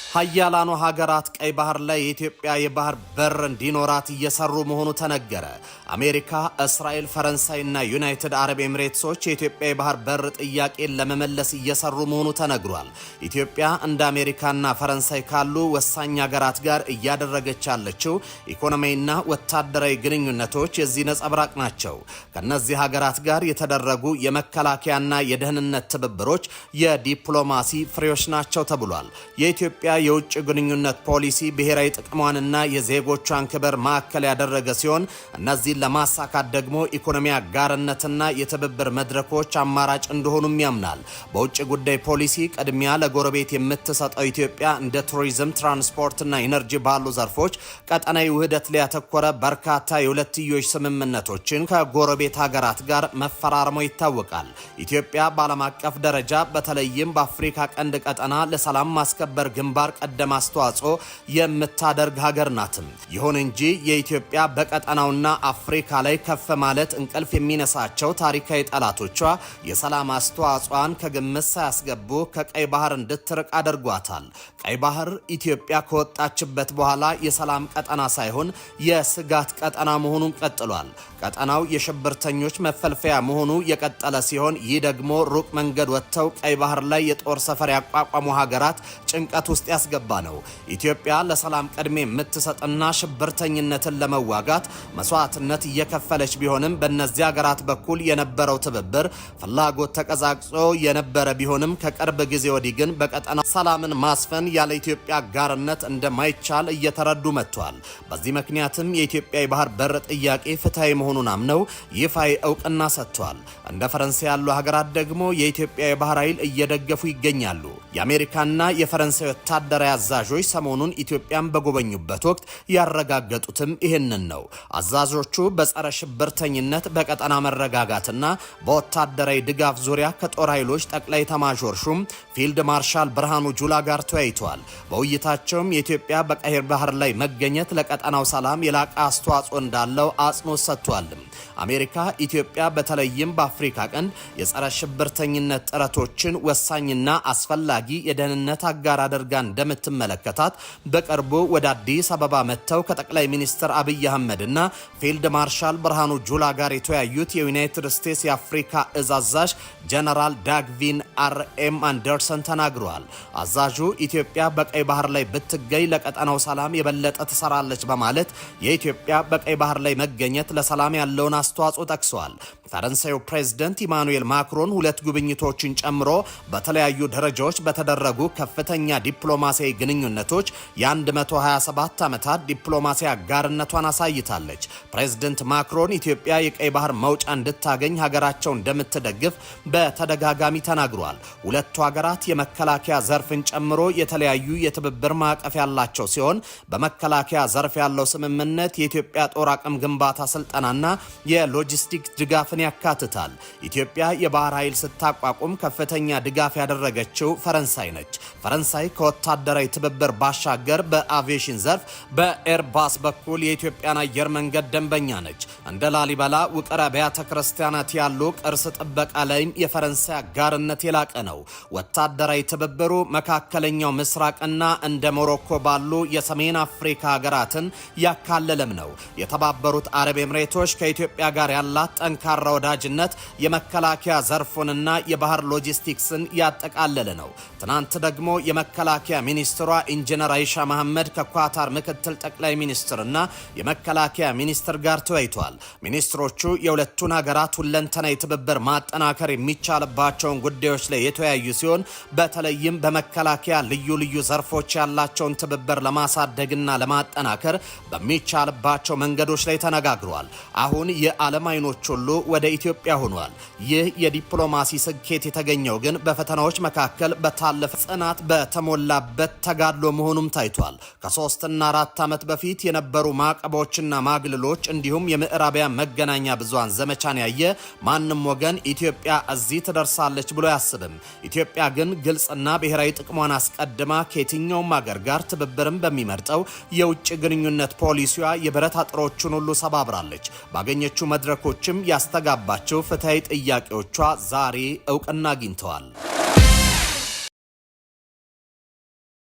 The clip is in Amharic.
ሀያላኑ ሀገራት ቀይ ባህር ላይ የኢትዮጵያ የባህር በር እንዲኖራት እየሰሩ መሆኑ ተነገረ። አሜሪካ፣ እስራኤል፣ ፈረንሳይና ዩናይትድ አረብ ኤሚሬትሶች የኢትዮጵያ የባህር በር ጥያቄን ለመመለስ እየሰሩ መሆኑ ተነግሯል። ኢትዮጵያ እንደ አሜሪካና ፈረንሳይ ካሉ ወሳኝ ሀገራት ጋር እያደረገች ያለችው ኢኮኖሚያዊና ወታደራዊ ግንኙነቶች የዚህ ነጸብራቅ ናቸው። ከነዚህ ሀገራት ጋር የተደረጉ የመከላከያና የደህንነት ትብብሮች የዲፕሎማሲ ፍሬዎች ናቸው ተብሏል። የኢትዮጵያ የውጭ ግንኙነት ፖሊሲ ብሔራዊ ጥቅሟንና የዜጎቿን ክብር ማዕከል ያደረገ ሲሆን እነዚህን ለማሳካት ደግሞ ኢኮኖሚ አጋርነትና የትብብር መድረኮች አማራጭ እንደሆኑም ያምናል። በውጭ ጉዳይ ፖሊሲ ቅድሚያ ለጎረቤት የምትሰጠው ኢትዮጵያ እንደ ቱሪዝም፣ ትራንስፖርትና ኢነርጂ ባሉ ዘርፎች ቀጠናዊ ውህደት ላይ ያተኮረ በርካታ የሁለትዮሽ ስምምነቶችን ከጎረቤት ሀገራት ጋር መፈራረሙ ይታወቃል። ኢትዮጵያ በዓለም አቀፍ ደረጃ በተለይም በአፍሪካ ቀንድ ቀጠና ለሰላም ማስከበር ግንባር ቀደም አስተዋጽኦ የምታደርግ ሀገር ናትም። ይሁን እንጂ የኢትዮጵያ በቀጠናውና አፍሪካ ላይ ከፍ ማለት እንቅልፍ የሚነሳቸው ታሪካዊ ጠላቶቿ የሰላም አስተዋጽኦን ከግምት ሳያስገቡ ከቀይ ባህር እንድትርቅ አድርጓታል። ቀይ ባህር ኢትዮጵያ ከወጣችበት በኋላ የሰላም ቀጠና ሳይሆን የስጋት ቀጠና መሆኑን ቀጥሏል። ቀጠናው የሽብርተኞች መፈልፈያ መሆኑ የቀጠለ ሲሆን ይህ ደግሞ ሩቅ መንገድ ወጥተው ቀይ ባህር ላይ የጦር ሰፈር ያቋቋሙ ሀገራት ጭንቀት ውስጥ ያስገባ ነው። ኢትዮጵያ ለሰላም ቅድሜ የምትሰጥና ሽብርተኝነትን ለመዋጋት መስዋዕትነት እየከፈለች ቢሆንም በእነዚህ ሀገራት በኩል የነበረው ትብብር ፍላጎት ተቀዛቅዞ የነበረ ቢሆንም ከቅርብ ጊዜ ወዲህ ግን በቀጠና ሰላምን ማስፈን ያለ ኢትዮጵያ አጋርነት እንደማይቻል እየተረዱ መጥቷል። በዚህ ምክንያትም የኢትዮጵያ የባህር በር ጥያቄ ፍትሃዊ መሆኑን አምነው ይፋዊ እውቅና ሰጥቷል። እንደ ፈረንሳይ ያሉ ሀገራት ደግሞ የኢትዮጵያ የባህር ኃይል እየደገፉ ይገኛሉ። የአሜሪካና የፈረንሳይ ወታደራዊ አዛዦች ሰሞኑን ኢትዮጵያን በጎበኙበት ወቅት ያረጋገጡትም ይህንን ነው። አዛዦቹ በጸረ ሽብርተኝነት፣ በቀጠና መረጋጋትና በወታደራዊ ድጋፍ ዙሪያ ከጦር ኃይሎች ጠቅላይ ኤታማዦር ሹም ፊልድ ማርሻል ብርሃኑ ጁላ ጋር ተወያይተዋል። በውይይታቸውም የኢትዮጵያ በቀይ ባህር ላይ መገኘት ለቀጠናው ሰላም የላቀ አስተዋጽኦ እንዳለው አጽንኦት ሰጥቷል። አሜሪካ ኢትዮጵያ በተለይም በአፍሪካ ቀንድ የጸረ ሽብርተኝነት ጥረቶችን ወሳኝና አስፈላጊ የደህንነት አጋር አድርጋ እንደምትመለከታት በቅርቡ ወደ አዲስ አበባ መጥተው ከጠቅላይ ሚኒስትር አብይ አህመድና ፊልድ ማርሻል ብርሃኑ ጁላ ጋር የተወያዩት የዩናይትድ ስቴትስ የአፍሪካ እዝ አዛዥ ጀነራል ዳግቪን አርኤም አንደርሰን ተናግረዋል። አዛዡ ኢትዮጵያ በቀይ ባህር ላይ ብትገኝ ለቀጠናው ሰላም የበለጠ ትሰራለች በማለት የኢትዮጵያ በቀይ ባህር ላይ መገኘት ለሰላም ያለውን አስተዋጽኦ ጠቅሰዋል። ፈረንሳዩ ፕሬዝዳንት ኢማኑኤል ማክሮን ሁለት ጉብኝቶችን ጨምሮ በተለያዩ ደረጃዎች በተደረጉ ከፍተኛ ዲፕሎማሲያዊ ግንኙነቶች የ127 ዓመታት ዲፕሎማሲያዊ አጋርነቷን አሳይታለች። ፕሬዝዳንት ማክሮን ኢትዮጵያ የቀይ ባህር መውጫ እንድታገኝ ሀገራቸው እንደምትደግፍ በተደጋጋሚ ተናግሯል። ሁለቱ ሀገራት የመከላከያ ዘርፍን ጨምሮ የተለያዩ የትብብር ማዕቀፍ ያላቸው ሲሆን በመከላከያ ዘርፍ ያለው ስምምነት የኢትዮጵያ ጦር አቅም ግንባታ ስልጠናና የሎጂስቲክስ ድጋፍን ያካትታል። ኢትዮጵያ የባህር ኃይል ስታቋቁም ከፍተኛ ድጋፍ ያደረገችው ፈረንሳይ ነች። ፈረንሳይ ከወታደራዊ ትብብር ባሻገር በአቪዬሽን ዘርፍ በኤርባስ በኩል የኢትዮጵያን አየር መንገድ ደንበኛ ነች። እንደ ላሊበላ፣ ውቅር አብያተ ክርስቲያናት ያሉ ቅርስ ጥበቃ ላይም የፈረንሳይ አጋርነት የላቀ ነው። ወታደራዊ ትብብሩ መካከለኛው ምስራቅና እንደ ሞሮኮ ባሉ የሰሜን አፍሪካ ሀገራትን ያካለለም ነው። የተባበሩት አረብ ኤሚሬቶች ከኢትዮጵያ ጋር ያላት ጠንካራ ወዳጅነት የመከላከያ ዘርፉንና የባህር ሎጂስቲክስን ያጠቃለለ ነው። ትናንት ደግሞ የመከላከያ ሚኒስትሯ ኢንጂነር አይሻ መሐመድ ከኳታር ምክትል ጠቅላይ ሚኒስትርና የመከላከያ ሚኒስትር ጋር ተወያይተዋል። ሚኒስትሮቹ የሁለቱን ሀገራት ሁለንተናዊ ትብብር ማጠናከር የሚቻልባቸውን ጉዳዮች ላይ የተወያዩ ሲሆን በተለይም በመከላከያ ልዩ ልዩ ዘርፎች ያላቸውን ትብብር ለማሳደግና ለማጠናከር በሚቻልባቸው መንገዶች ላይ ተነጋግረዋል። አሁን የዓለም አይኖች ሁሉ ወደ ኢትዮጵያ ሆኗል። ይህ የዲፕሎማሲ ስኬት የተገኘው ግን በፈተናዎች መካከል በታለፈ ጽናት በተሞላበት ተጋድሎ መሆኑም ታይቷል። ከ3 እና 4 ዓመት በፊት የነበሩ ማዕቀቦችና ማግልሎች እንዲሁም የምዕራቢያን መገናኛ ብዙሃን ዘመቻን ያየ ማንም ወገን ኢትዮጵያ እዚህ ትደርሳለች ብሎ አያስብም። ኢትዮጵያ ግን ግልጽና ብሔራዊ ጥቅሟን አስቀድማ ከየትኛውም ሀገር ጋር ትብብርን በሚመርጠው የውጭ ግንኙነት ፖሊሲዋ የብረት አጥሮችን ሁሉ ሰባብራለች። ባገኘችው መድረኮችም ያስተጋባቸው ፍትሃዊ ጥያቄዎቿ ዛሬ እውቅና አግኝተዋል።